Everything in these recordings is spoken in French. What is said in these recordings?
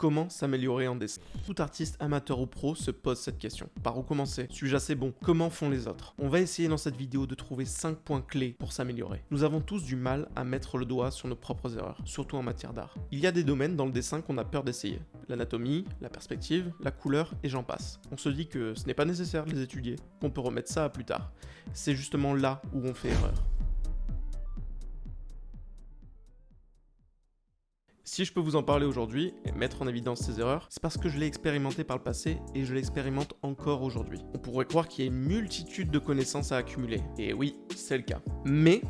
Comment s'améliorer en dessin? Tout artiste amateur ou pro se pose cette question. Par où commencer? Suis-je assez bon? Comment font les autres? On va essayer dans cette vidéo de trouver 5 points clés pour s'améliorer. Nous avons tous du mal à mettre le doigt sur nos propres erreurs, surtout en matière d'art. Il y a des domaines dans le dessin qu'on a peur d'essayer. L'anatomie, la perspective, la couleur et j'en passe. On se dit que ce n'est pas nécessaire de les étudier, qu'on peut remettre ça à plus tard. C'est justement là où on fait erreur. Si je peux vous en parler aujourd'hui et mettre en évidence ces erreurs, c'est parce que je l'ai expérimenté par le passé et je l'expérimente encore aujourd'hui. On pourrait croire qu'il y a une multitude de connaissances à accumuler, et oui, c'est le cas. Mais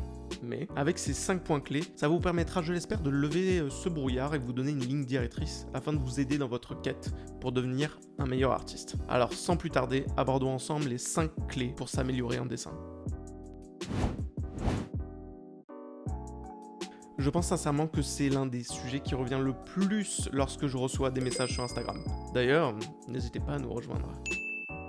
avec ces 5 points clés, ça vous permettra, je l'espère, de lever ce brouillard et de vous donner une ligne directrice afin de vous aider dans votre quête pour devenir un meilleur artiste. Alors sans plus tarder, abordons ensemble les 5 clés pour s'améliorer en dessin. Je pense sincèrement que c'est l'un des sujets qui revient le plus lorsque je reçois des messages sur Instagram. D'ailleurs, n'hésitez pas à nous rejoindre.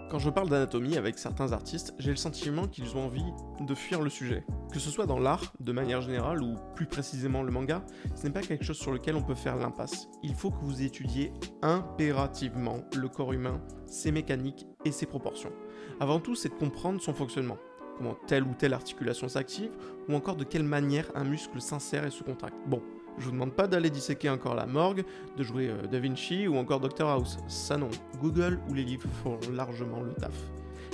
Quand je parle d'anatomie avec certains artistes, j'ai le sentiment qu'ils ont envie de fuir le sujet. Que ce soit dans l'art, de manière générale, ou plus précisément le manga, ce n'est pas quelque chose sur lequel on peut faire l'impasse. Il faut que vous étudiez impérativement le corps humain, ses mécaniques et ses proportions. Avant tout, c'est de comprendre son fonctionnement. Comment telle ou telle articulation s'active, ou encore de quelle manière un muscle s'insère et se contracte. Bon, je vous demande pas d'aller disséquer encore la morgue, de jouer Da Vinci ou encore Dr House, ça non, Google ou les livres font largement le taf.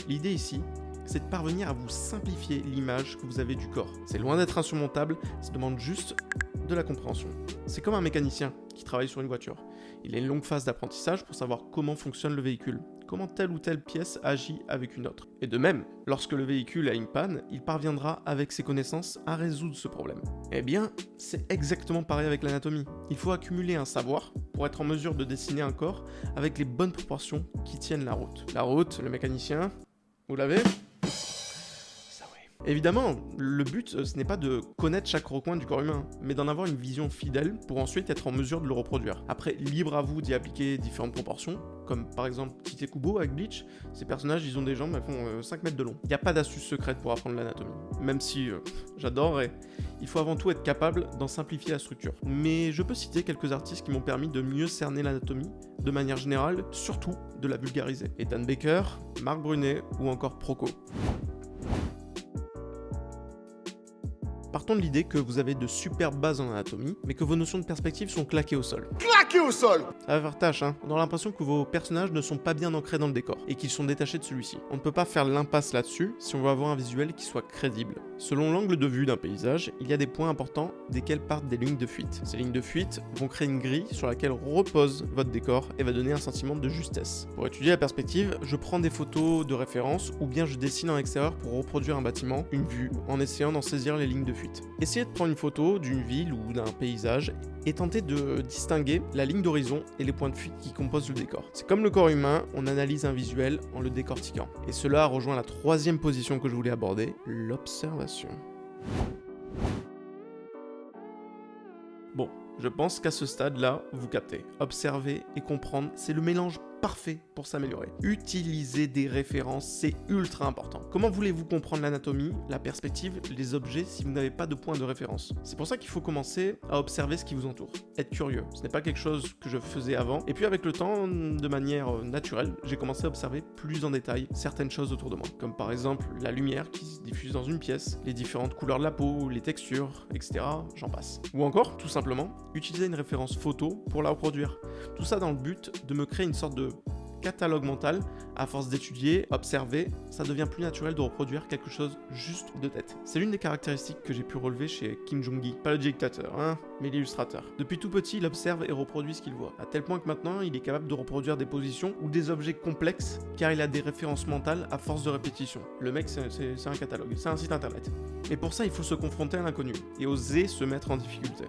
L'idée ici, c'est de parvenir à vous simplifier l'image que vous avez du corps. C'est loin d'être insurmontable, ça demande juste de la compréhension. C'est comme un mécanicien qui travaille sur une voiture. Il a une longue phase d'apprentissage pour savoir comment fonctionne le véhicule, comment telle ou telle pièce agit avec une autre. Et de même, lorsque le véhicule a une panne, il parviendra avec ses connaissances à résoudre ce problème. Eh bien, c'est exactement pareil avec l'anatomie. Il faut accumuler un savoir pour être en mesure de dessiner un corps avec les bonnes proportions qui tiennent la route. La route, le mécanicien, vous l'avez ? Évidemment, le but, ce n'est pas de connaître chaque recoin du corps humain, mais d'en avoir une vision fidèle pour ensuite être en mesure de le reproduire. Après, libre à vous d'y appliquer différentes proportions, comme par exemple Tite Kubo avec Bleach, ces personnages, ils ont des jambes, elles font 5 mètres de long. Il n'y a pas d'astuce secrète pour apprendre l'anatomie, même si j'adorerais. Il faut avant tout être capable d'en simplifier la structure. Mais je peux citer quelques artistes qui m'ont permis de mieux cerner l'anatomie, de manière générale, surtout de la vulgariser. Ethan Becker, Marc Brunet ou encore Proco. Partons de l'idée que vous avez de superbes bases en anatomie, mais que vos notions de perspective sont claquées au sol. Claquées au sol! Ça va faire tâche, hein. On a l'impression que vos personnages ne sont pas bien ancrés dans le décor, et qu'ils sont détachés de celui-ci. On ne peut pas faire l'impasse là-dessus si on veut avoir un visuel qui soit crédible. Selon l'angle de vue d'un paysage, il y a des points importants desquels partent des lignes de fuite. Ces lignes de fuite vont créer une grille sur laquelle repose votre décor et va donner un sentiment de justesse. Pour étudier la perspective, je prends des photos de référence ou bien je dessine en extérieur pour reproduire un bâtiment, une vue, en essayant d'en saisir les lignes de fuite. Essayez de prendre une photo d'une ville ou d'un paysage et tentez de distinguer la ligne d'horizon et les points de fuite qui composent le décor. C'est comme le corps humain, on analyse un visuel en le décortiquant. Et cela rejoint la troisième position que je voulais aborder, l'observation. Bon, je pense qu'à ce stade-là, vous captez. Observer et comprendre, c'est le mélange parfait pour s'améliorer. Utiliser des références, c'est ultra important. Comment voulez-vous comprendre l'anatomie, la perspective, les objets si vous n'avez pas de point de référence? C'est pour ça qu'il faut commencer à observer ce qui vous entoure. Être curieux, ce n'est pas quelque chose que je faisais avant. Et puis avec le temps, de manière naturelle, j'ai commencé à observer plus en détail certaines choses autour de moi. Comme par exemple la lumière qui se diffuse dans une pièce, les différentes couleurs de la peau, les textures, etc. J'en passe. Ou encore, tout simplement, utiliser une référence photo pour la reproduire. Tout ça dans le but de me créer une sorte de catalogue mental. À force d'étudier, observer, ça devient plus naturel de reproduire quelque chose juste de tête. C'est l'une des caractéristiques que j'ai pu relever chez Kim Jong-gi. Pas le dictateur, mais l'illustrateur. Depuis tout petit, il observe et reproduit ce qu'il voit. À tel point que maintenant, il est capable de reproduire des positions ou des objets complexes car il a des références mentales à force de répétition. Le mec, c'est un catalogue, c'est un site internet. Mais pour ça, il faut se confronter à l'inconnu et oser se mettre en difficulté.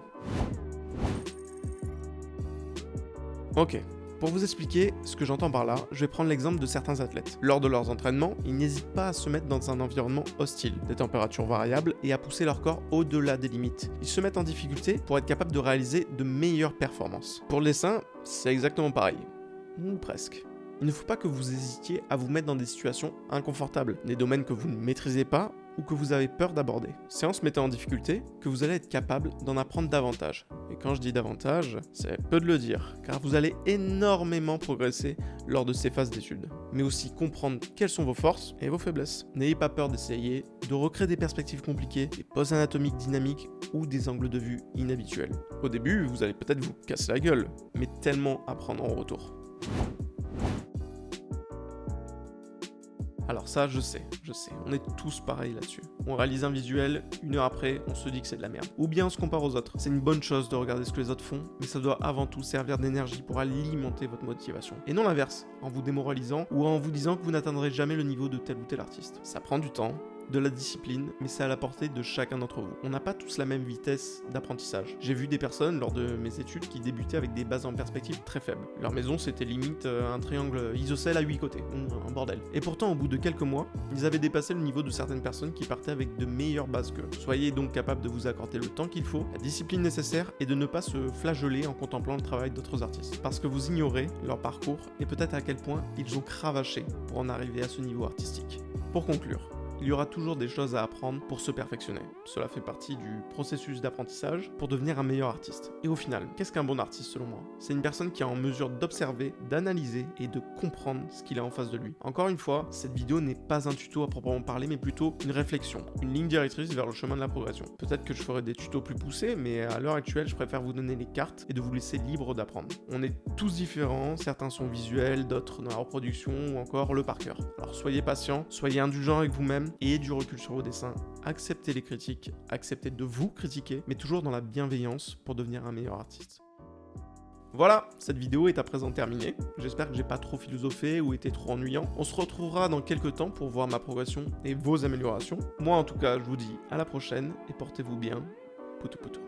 Ok. Pour vous expliquer ce que j'entends par là, je vais prendre l'exemple de certains athlètes. Lors de leurs entraînements, ils n'hésitent pas à se mettre dans un environnement hostile, des températures variables et à pousser leur corps au-delà des limites. Ils se mettent en difficulté pour être capables de réaliser de meilleures performances. Pour le dessin, c'est exactement pareil. Ou presque. Il ne faut pas que vous hésitiez à vous mettre dans des situations inconfortables, des domaines que vous ne maîtrisez pas ou que vous avez peur d'aborder. C'est en se mettant en difficulté que vous allez être capable d'en apprendre davantage. Et quand je dis davantage, c'est peu de le dire, car vous allez énormément progresser lors de ces phases d'études. Mais aussi comprendre quelles sont vos forces et vos faiblesses. N'ayez pas peur d'essayer, de recréer des perspectives compliquées, des poses anatomiques dynamiques ou des angles de vue inhabituels. Au début, vous allez peut-être vous casser la gueule, mais tellement apprendre en retour. Alors ça, je sais, on est tous pareils là-dessus. On réalise un visuel, 1 heure après, on se dit que c'est de la merde. Ou bien on se compare aux autres. C'est une bonne chose de regarder ce que les autres font, mais ça doit avant tout servir d'énergie pour alimenter votre motivation. Et non l'inverse, en vous démoralisant ou en vous disant que vous n'atteindrez jamais le niveau de tel ou tel artiste. Ça prend du temps, de la discipline, mais c'est à la portée de chacun d'entre vous. On n'a pas tous la même vitesse d'apprentissage. J'ai vu des personnes lors de mes études qui débutaient avec des bases en perspective très faibles. Leur maison c'était limite un triangle isocèle à 8 côtés, un bordel. Et pourtant au bout de quelques mois, ils avaient dépassé le niveau de certaines personnes qui partaient avec de meilleures bases qu'eux. Soyez donc capable de vous accorder le temps qu'il faut, la discipline nécessaire et de ne pas se flageoler en contemplant le travail d'autres artistes. Parce que vous ignorez leur parcours et peut-être à quel point ils ont cravaché pour en arriver à ce niveau artistique. Pour conclure, il y aura toujours des choses à apprendre pour se perfectionner. Cela fait partie du processus d'apprentissage pour devenir un meilleur artiste. Et au final, qu'est-ce qu'un bon artiste selon moi? C'est une personne qui est en mesure d'observer, d'analyser et de comprendre ce qu'il a en face de lui. Encore une fois, cette vidéo n'est pas un tuto à proprement parler, mais plutôt une réflexion, une ligne directrice vers le chemin de la progression. Peut-être que je ferai des tutos plus poussés, mais à l'heure actuelle, je préfère vous donner les cartes et de vous laisser libre d'apprendre. On est tous différents, certains sont visuels, d'autres dans la reproduction ou encore le par cœur. Alors soyez patients, soyez indulgents avec vous-même, ayez du recul sur vos dessins, acceptez les critiques, acceptez de vous critiquer, mais toujours dans la bienveillance pour devenir un meilleur artiste. Voilà, cette vidéo est à présent terminée. J'espère que j'ai pas trop philosophé ou été trop ennuyant. On se retrouvera dans quelques temps pour voir ma progression et vos améliorations. Moi en tout cas, je vous dis à la prochaine et portez-vous bien. Poutou poutou.